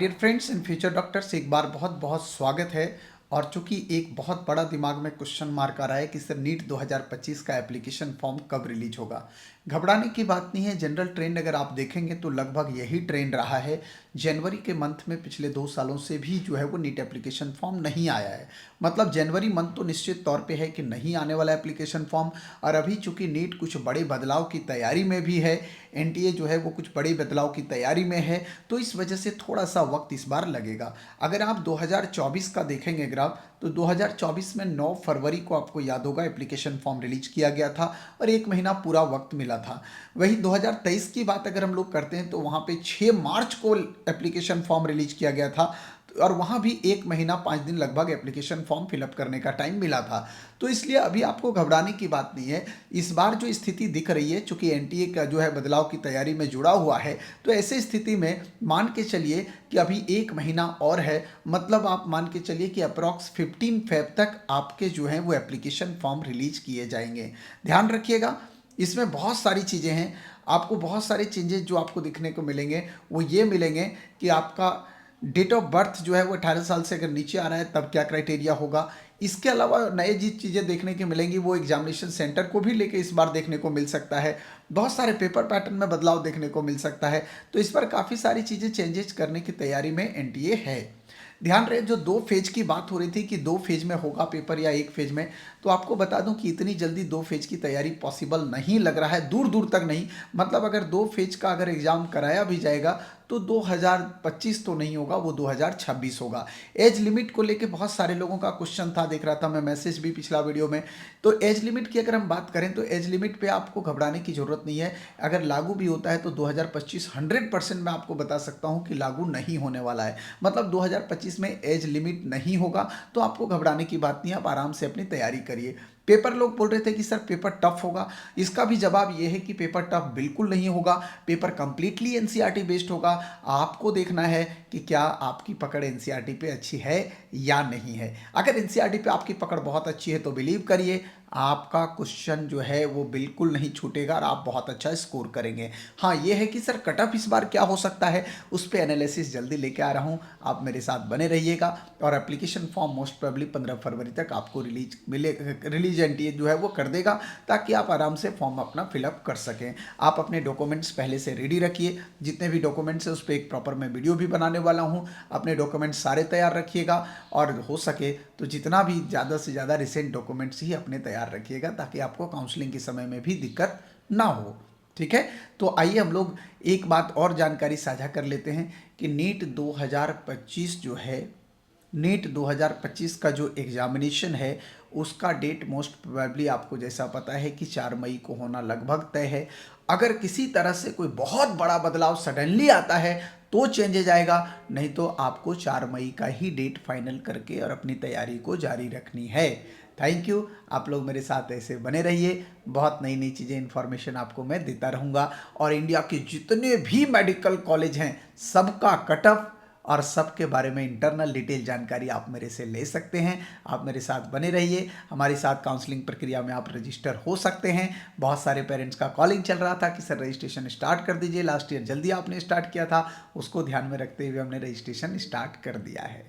Dear friends in future doctors, एक बार बहुत बहुत स्वागत है। और चूंकि एक बहुत बड़ा दिमाग में क्वेश्चन मार्क आ रहा है कि सर नीट 2025 का एप्लीकेशन फॉर्म कब रिलीज होगा। घबराने की बात नहीं है। जनरल ट्रेंड अगर आप देखेंगे तो लगभग यही ट्रेंड रहा है। जनवरी के मंथ में पिछले 2 सालों से भी जो है वो नीट एप्लीकेशन फॉर्म नहीं आया है। मतलब जनवरी मंथ तो निश्चित तौर पे है कि नहीं आने वाला एप्लीकेशन फॉर्म। और अभी चूंकि नीट कुछ बड़े बदलाव की तैयारी में भी है, एनटीए जो है वो कुछ बड़े बदलाव की तैयारी में है, तो इस वजह से थोड़ा सा वक्त इस बार लगेगा। अगर आप 2024 का देखेंगे ग्राफ, तो 2024 में 9 फरवरी को आपको याद होगा एप्लीकेशन फॉर्म रिलीज किया गया था और 1 महीना पूरा वक्त मिला था। वही 2023 की बात अगर हम लोग करते हैं तो वहाँ पे 6 मार्च को एप्लीकेशन फॉर्म रिलीज किया गया था और वहाँ भी 1 महीना 5 दिन लगभग एप्लीकेशन फॉर्म फिलअप करने का टाइम मिला था। तो इसलिए अभी आपको घबराने की बात नहीं है। इस बार जो स्थिति दिख रही है, चूंकि एनटीए का जो है बदलाव की तैयारी में जुड़ा हुआ है, तो ऐसे स्थिति में मान के चलिए कि अभी 1 महीना और है। मतलब आप मान के चलिए कि अप्रॉक्स 15 फेब तक आपके जो हैं वो एप्लीकेशन फॉर्म रिलीज किए जाएंगे। ध्यान रखिएगा, इसमें बहुत सारी चीज़ें हैं। आपको बहुत सारे चेंजेस जो आपको दिखने को मिलेंगे वो ये मिलेंगे कि आपका डेट ऑफ बर्थ जो है वो 18 साल से अगर नीचे आ रहा है तब क्या क्राइटेरिया होगा। इसके अलावा नए जी चीज़ें देखने की मिलेंगी वो एग्जामिनेशन सेंटर को भी लेके इस बार देखने को मिल सकता है। बहुत सारे पेपर पैटर्न में बदलाव देखने को मिल सकता है। तो इस पर काफ़ी सारी चीज़ें चेंजेस करने की तैयारी में एनटीए है। ध्यान रहे, जो 2 फेज की बात हो रही थी कि 2 फेज में होगा पेपर या 1 फेज में, तो आपको बता दूं कि इतनी जल्दी 2 फेज की तैयारी पॉसिबल नहीं लग रहा है, दूर दूर तक नहीं। मतलब अगर 2 फेज का अगर एग्जाम कराया भी जाएगा तो 2025 तो नहीं होगा, वो 2026 होगा। एज लिमिट को लेके बहुत सारे लोगों का क्वेश्चन था, देख रहा था मैं मैसेज भी पिछला वीडियो में। तो एज लिमिट की अगर हम बात करें तो एज लिमिट पे आपको घबराने की जरूरत नहीं है। अगर लागू भी होता है तो 2025 100% मैं आपको बता सकता हूं कि लागू नहीं होने वाला है। मतलब 2025 में एज लिमिट नहीं होगा, तो आपको घबराने की बात नहीं है। आप आराम से अपनी तैयारी करिए। पेपर लोग बोल रहे थे कि सर पेपर टफ होगा, इसका भी जवाब यह है कि पेपर टफ बिल्कुल नहीं होगा। पेपर कंप्लीटली एनसीईआरटी बेस्ड होगा। आपको देखना है कि क्या आपकी पकड़ एनसीईआरटी पे अच्छी है या नहीं है। अगर एनसीईआरटी पे आपकी पकड़ बहुत अच्छी है तो बिलीव करिए आपका क्वेश्चन जो है वो बिल्कुल नहीं छूटेगा और आप बहुत अच्छा स्कोर करेंगे। हाँ, ये है कि सर कट ऑफ इस बार क्या हो सकता है, उस पर एनालिसिस जल्दी लेके आ रहा हूँ। आप मेरे साथ बने रहिएगा। और एप्लीकेशन फॉर्म मोस्ट प्रोबेबली 15 फरवरी तक आपको रिलीज एनटीए जो है वो कर देगा, ताकि आप आराम से फॉर्म अपना फिलअप कर सकें। आप अपने डॉक्यूमेंट्स पहले से रेडी रखिए। जितने भी डॉक्यूमेंट्स हैं उस पर एक प्रॉपर मैं वीडियो भी बनाने वाला हूँ। अपने डॉक्यूमेंट्स सारे तैयार रखिएगा और हो सके तो जितना भी ज़्यादा से ज़्यादा रिसेंट डॉक्यूमेंट्स ही अपने तैयार रखिएगा, ताकि आपको काउंसलिंग के समय में भी दिक्कत ना हो। ठीक है, तो आइए हम लोग एक बात और जानकारी साझा कर लेते हैं कि नीट 2025 जो है, नीट 2025 का जो एग्जामिनेशन है उसका डेट मोस्ट प्रोबेबली आपको जैसा पता है कि 4 मई को होना लगभग तय है। अगर किसी तरह से कोई बहुत बड़ा बदलाव सडनली आता है तो चेंजेज आएगा, नहीं तो आपको 4 मई का ही डेट फाइनल करके और अपनी तैयारी को जारी रखनी है। Thank you. आप लोग मेरे साथ ऐसे बने रहिए। बहुत नई नई चीज़ें इन्फॉर्मेशन आपको मैं देता रहूँगा। और इंडिया के जितने भी मेडिकल कॉलेज हैं सबका कट ऑफ और सबके बारे में इंटरनल डिटेल जानकारी आप मेरे से ले सकते हैं। आप मेरे साथ बने रहिए। हमारे साथ काउंसलिंग प्रक्रिया में आप रजिस्टर हो सकते हैं। बहुत सारे पेरेंट्स का कॉलिंग चल रहा था कि सर रजिस्ट्रेशन स्टार्ट कर दीजिए, लास्ट ईयर जल्दी आपने स्टार्ट किया था, उसको ध्यान में रखते हुए हमने रजिस्ट्रेशन स्टार्ट कर दिया है।